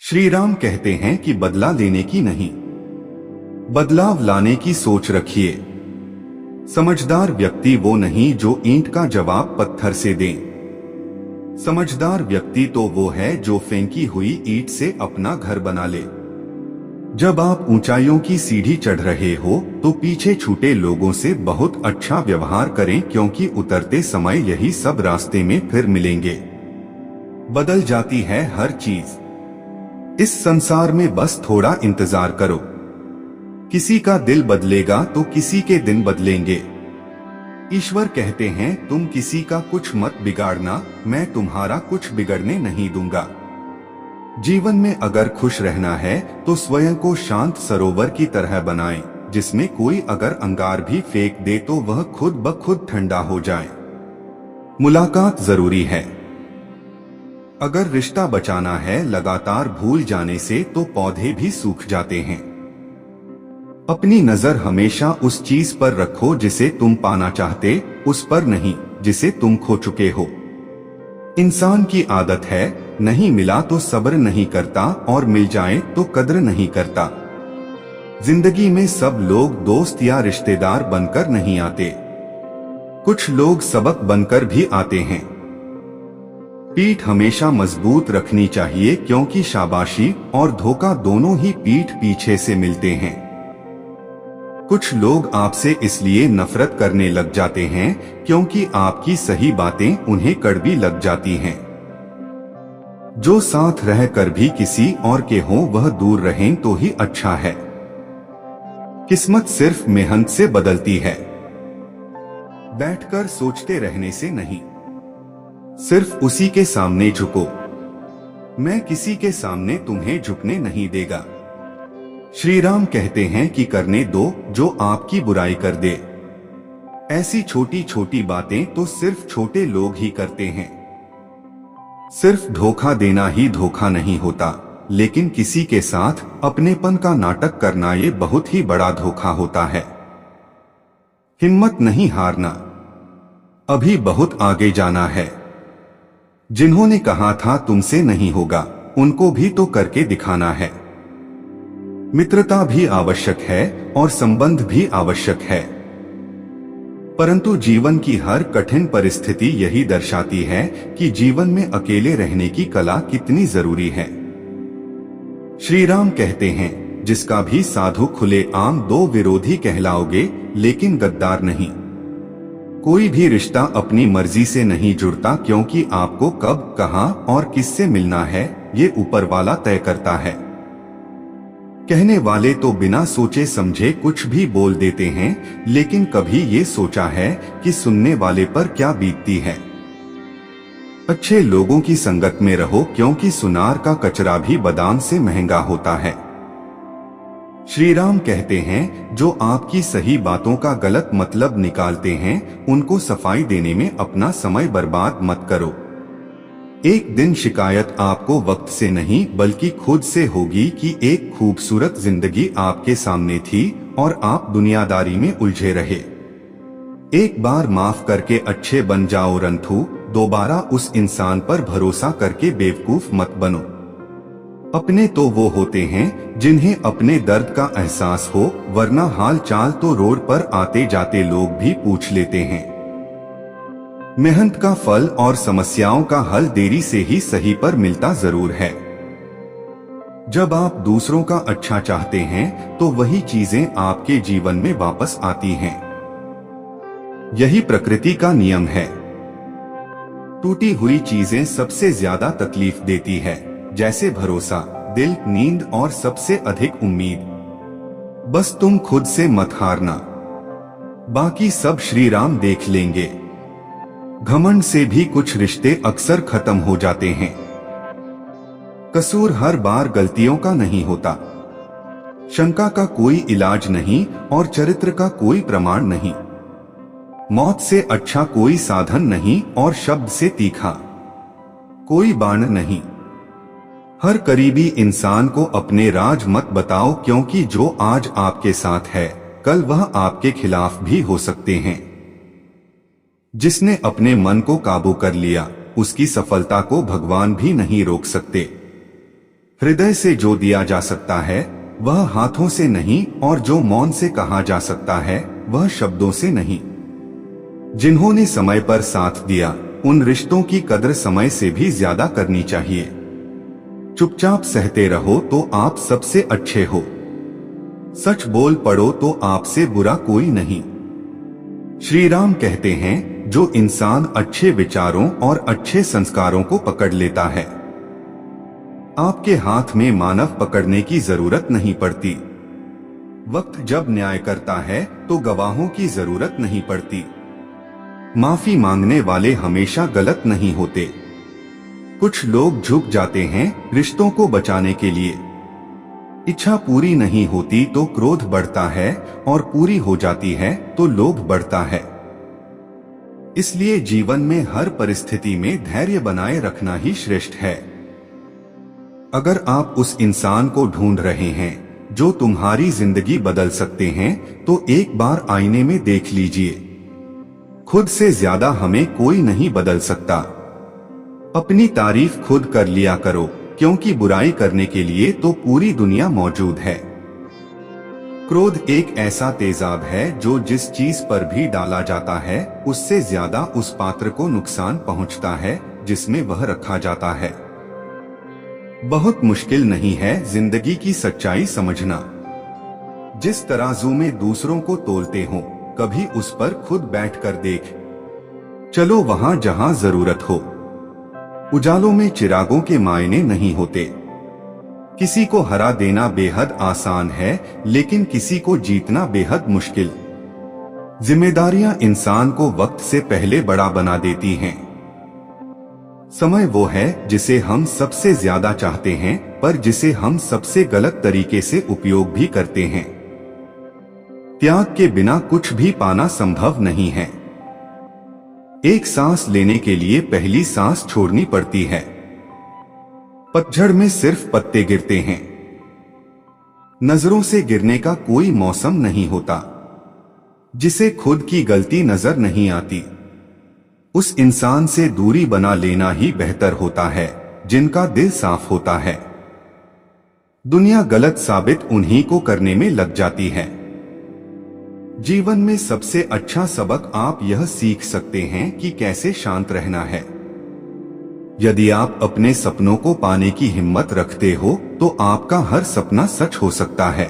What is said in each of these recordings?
श्री राम कहते हैं कि बदला लेने की नहीं, बदलाव लाने की सोच रखिए। समझदार व्यक्ति वो नहीं जो ईंट का जवाब पत्थर से दे। समझदार व्यक्ति तो वो है जो फेंकी हुई ईंट से अपना घर बना ले। जब आप ऊंचाइयों की सीढ़ी चढ़ रहे हो तो पीछे छूटे लोगों से बहुत अच्छा व्यवहार करें, क्योंकि उतरते समय यही सब रास्ते में फिर मिलेंगे। बदल जाती है हर चीज इस संसार में, बस थोड़ा इंतजार करो। किसी का दिल बदलेगा तो किसी के दिन बदलेंगे। ईश्वर कहते हैं तुम किसी का कुछ मत बिगाड़ना, मैं तुम्हारा कुछ बिगड़ने नहीं दूंगा। जीवन में अगर खुश रहना है तो स्वयं को शांत सरोवर की तरह बनाएं, जिसमें कोई अगर अंगार भी फेंक दे तो वह खुद ब खुद ठंडा हो जाए। मुलाकात जरूरी है। अगर रिश्ता बचाना है लगातार भूल जाने से तो पौधे भी सूख जाते हैं। अपनी नजर हमेशा उस चीज पर रखो जिसे तुम पाना चाहते, उस पर नहीं जिसे तुम खो चुके हो। इंसान की आदत है, नहीं मिला तो सब्र नहीं करता और मिल जाए तो कद्र नहीं करता। जिंदगी में सब लोग दोस्त या रिश्तेदार बनकर नहीं आते, कुछ लोग सबक बनकर भी आते हैं। पीठ हमेशा मजबूत रखनी चाहिए, क्योंकि शाबाशी और धोखा दोनों ही पीठ पीछे से मिलते हैं। कुछ लोग आपसे इसलिए नफरत करने लग जाते हैं क्योंकि आपकी सही बातें उन्हें कड़वी लग जाती हैं। जो साथ रहकर भी किसी और के हों वह दूर रहें तो ही अच्छा है। किस्मत सिर्फ मेहनत से बदलती है, बैठकर सोचते रहने से नहीं। सिर्फ उसी के सामने झुको, मैं किसी के सामने तुम्हें झुकने नहीं देगा। श्री राम कहते हैं कि करने दो जो आपकी बुराई कर दे। ऐसी छोटी छोटी बातें तो सिर्फ छोटे लोग ही करते हैं। सिर्फ धोखा देना ही धोखा नहीं होता, लेकिन किसी के साथ अपनेपन का नाटक करना ये बहुत ही बड़ा धोखा होता है। हिम्मत नहीं हारना, अभी बहुत आगे जाना है। जिन्होंने कहा था तुमसे नहीं होगा, उनको भी तो करके दिखाना है। मित्रता भी आवश्यक है और संबंध भी आवश्यक है, परंतु जीवन की हर कठिन परिस्थिति यही दर्शाती है कि जीवन में अकेले रहने की कला कितनी जरूरी है। श्री राम कहते हैं जिसका भी साधु खुले आम दो विरोधी कहलाओगे, लेकिन गद्दार नहीं। कोई भी रिश्ता अपनी मर्जी से नहीं जुड़ता, क्योंकि आपको कब, कहां और किससे मिलना है ये ऊपर वाला तय करता है। कहने वाले तो बिना सोचे समझे कुछ भी बोल देते हैं, लेकिन कभी ये सोचा है कि सुनने वाले पर क्या बीतती है। अच्छे लोगों की संगत में रहो, क्योंकि सुनार का कचरा भी बादाम से महंगा होता है। श्री राम कहते हैं जो आपकी सही बातों का गलत मतलब निकालते हैं उनको सफाई देने में अपना समय बर्बाद मत करो। एक दिन शिकायत आपको वक्त से नहीं बल्कि खुद से होगी कि एक खूबसूरत जिंदगी आपके सामने थी और आप दुनियादारी में उलझे रहे। एक बार माफ करके अच्छे बन जाओ रंथू, दोबारा उस इंसान पर भरोसा करके बेवकूफ मत बनो। अपने तो वो होते हैं जिन्हें अपने दर्द का एहसास हो, वरना हाल चाल तो रोड पर आते जाते लोग भी पूछ लेते हैं। मेहनत का फल और समस्याओं का हल देरी से ही सही पर मिलता जरूर है। जब आप दूसरों का अच्छा चाहते हैं तो वही चीजें आपके जीवन में वापस आती हैं। यही प्रकृति का नियम है। टूटी हुई चीजें सबसे ज्यादा तकलीफ देती है, जैसे भरोसा, दिल, नींद और सबसे अधिक उम्मीद। बस तुम खुद से मत हारना, बाकी सब श्री राम देख लेंगे। घमंड से भी कुछ रिश्ते अक्सर खत्म हो जाते हैं। कसूर हर बार गलतियों का नहीं होता, शंका का कोई इलाज नहीं और चरित्र का कोई प्रमाण नहीं। मौत से अच्छा कोई साधन नहीं और शब्द से तीखा कोई बाण नहीं। हर करीबी इंसान को अपने राज मत बताओ, क्योंकि जो आज आपके साथ है कल वह आपके खिलाफ भी हो सकते हैं। जिसने अपने मन को काबू कर लिया उसकी सफलता को भगवान भी नहीं रोक सकते। हृदय से जो दिया जा सकता है वह हाथों से नहीं, और जो मौन से कहा जा सकता है वह शब्दों से नहीं। जिन्होंने समय पर साथ दिया उन रिश्तों की कदर समय से भी ज्यादा करनी चाहिए। चुपचाप सहते रहो तो आप सबसे अच्छे हो। सच बोल पड़ो तो आपसे बुरा कोई नहीं। श्री राम कहते हैं, जो इंसान अच्छे विचारों और अच्छे संस्कारों को पकड़ लेता है, आपके हाथ में मानव पकड़ने की जरूरत नहीं पड़ती। वक्त जब न्याय करता है तो गवाहों की जरूरत नहीं पड़ती। माफी मांगने वाले हमेशा गलत नहीं होते। कुछ लोग झुक जाते हैं रिश्तों को बचाने के लिए। इच्छा पूरी नहीं होती तो क्रोध बढ़ता है, और पूरी हो जाती है तो लोभ बढ़ता है। इसलिए जीवन में हर परिस्थिति में धैर्य बनाए रखना ही श्रेष्ठ है। अगर आप उस इंसान को ढूंढ रहे हैं जो तुम्हारी जिंदगी बदल सकते हैं, तो एक बार आईने में देख लीजिए। खुद से ज्यादा हमें कोई नहीं बदल सकता। अपनी तारीफ खुद कर लिया करो, क्योंकि बुराई करने के लिए तो पूरी दुनिया मौजूद है। क्रोध एक ऐसा तेजाब है जो जिस चीज पर भी डाला जाता है उससे ज्यादा उस पात्र को नुकसान पहुंचता है जिसमें वह रखा जाता है। बहुत मुश्किल नहीं है जिंदगी की सच्चाई समझना। जिस तराजू में दूसरों को तोलते हो, कभी उस पर खुद बैठकर देख चलो वहां जहां जरूरत हो। उजालों में चिरागों के मायने नहीं होते। किसी को हरा देना बेहद आसान है, लेकिन किसी को जीतना बेहद मुश्किल। जिम्मेदारियां इंसान को वक्त से पहले बड़ा बना देती हैं। समय वो है जिसे हम सबसे ज्यादा चाहते हैं, पर जिसे हम सबसे गलत तरीके से उपयोग भी करते हैं। त्याग के बिना कुछ भी पाना संभव नहीं है। एक सांस लेने के लिए पहली सांस छोड़नी पड़ती है। पतझड़ में सिर्फ पत्ते गिरते हैं। नजरों से गिरने का कोई मौसम नहीं होता। जिसे खुद की गलती नजर नहीं आती, उस इंसान से दूरी बना लेना ही बेहतर होता है जिनका दिल साफ होता है। दुनिया गलत साबित उन्हीं को करने में लग जाती है। जीवन में सबसे अच्छा सबक आप यह सीख सकते हैं कि कैसे शांत रहना है। यदि आप अपने सपनों को पाने की हिम्मत रखते हो तो आपका हर सपना सच हो सकता है।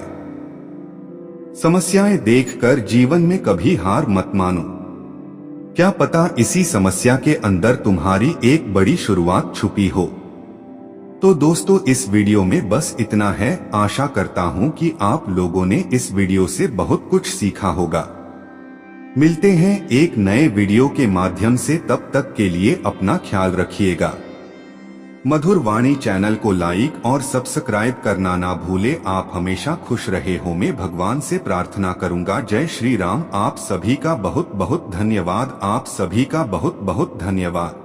समस्याएं देखकर जीवन में कभी हार मत मानो। क्या पता इसी समस्या के अंदर तुम्हारी एक बड़ी शुरुआत छुपी हो। तो दोस्तों, इस वीडियो में बस इतना है। आशा करता हूं कि आप लोगों ने इस वीडियो से बहुत कुछ सीखा होगा। मिलते हैं एक नए वीडियो के माध्यम से, तब तक के लिए अपना ख्याल रखिएगा। मधुर वाणी चैनल को लाइक और सब्सक्राइब करना ना भूले। आप हमेशा खुश रहे हो, मैं भगवान से प्रार्थना करूंगा। जय श्री राम। आप सभी का बहुत बहुत धन्यवाद। आप सभी का बहुत बहुत धन्यवाद।